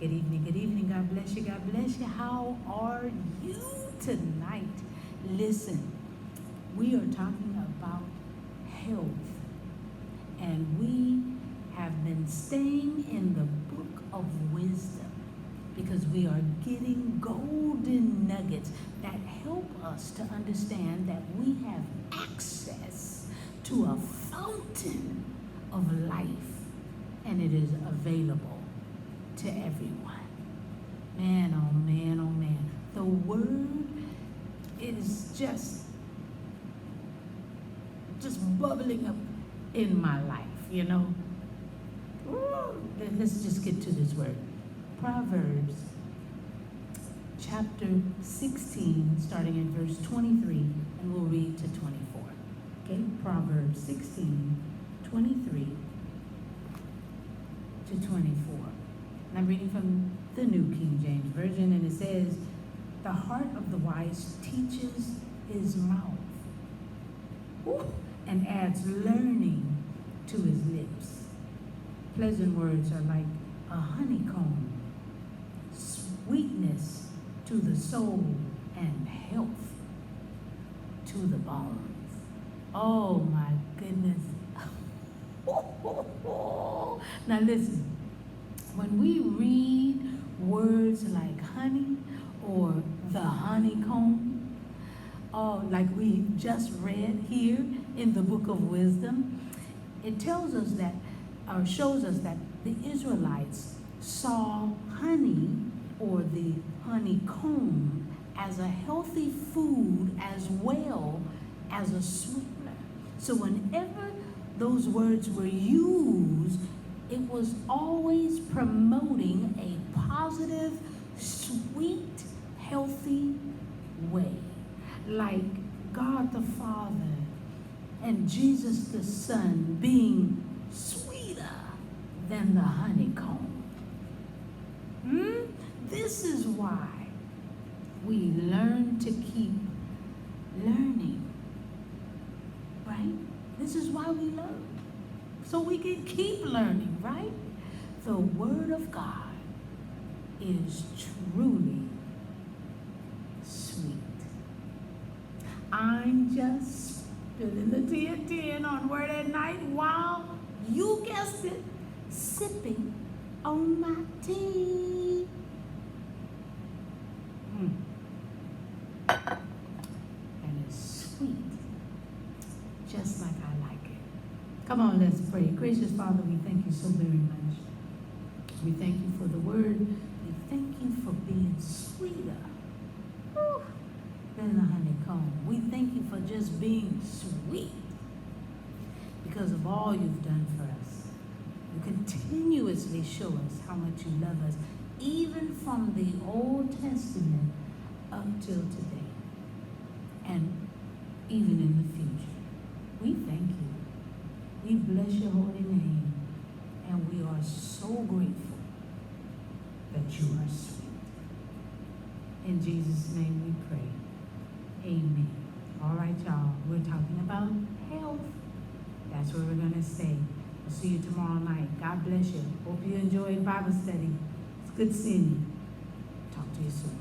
Good evening, good evening. God bless you, God bless you. How are you tonight? Listen, we are talking about health, and we have been staying in the book of wisdom because we are getting golden nuggets that help us to understand that we have access to a fountain of life, and it is available to everyone. Man, oh man, oh man. The word is just bubbling up in my life, you know. Ooh, let's just get to this word. Proverbs chapter 16, starting at verse 23, and we'll read to 24. Okay, Proverbs 16, 23 to 24. And I'm reading from the New King James Version, and it says, "The heart of the wise teaches his mouth, and adds learning to his lips. Pleasant words are like a honeycomb, sweetness to the soul, and health to the bones." Oh my goodness. Now listen, when we read words like honey or the honeycomb, like we just read here in the book of wisdom, it tells us that, or shows us that the Israelites saw honey or the honeycomb as a healthy food as well as a sweetener. So whenever those words were used, it was always promoting a positive, sweet, healthy way. Like God the Father and Jesus the Son being sweeter than the honeycomb. This is why we learn to keep learning, right? This is why we learn, so we can keep learning, right? The Word of God is truly sweet. I'm just spilling the tea on Word at Night while, you guessed it, sipping on my tea. And it's sweet, just like I like it. Come on, let's pray. Gracious Father, we thank you so very much. We thank you for the word. We thank you for being sweeter than the honeycomb. We thank you for just being sweet because of all you've done for us. You continuously show us how much you love us, even from the Old Testament up till today, and even in the future. We thank you. We bless your holy name, and we are so grateful that you are sweet. In Jesus' name we pray. Amen. All right, y'all. We're talking about health. That's where we're going to stay. We'll see you tomorrow night. God bless you. Hope you enjoyed Bible study. It's good seeing you. Talk to you soon.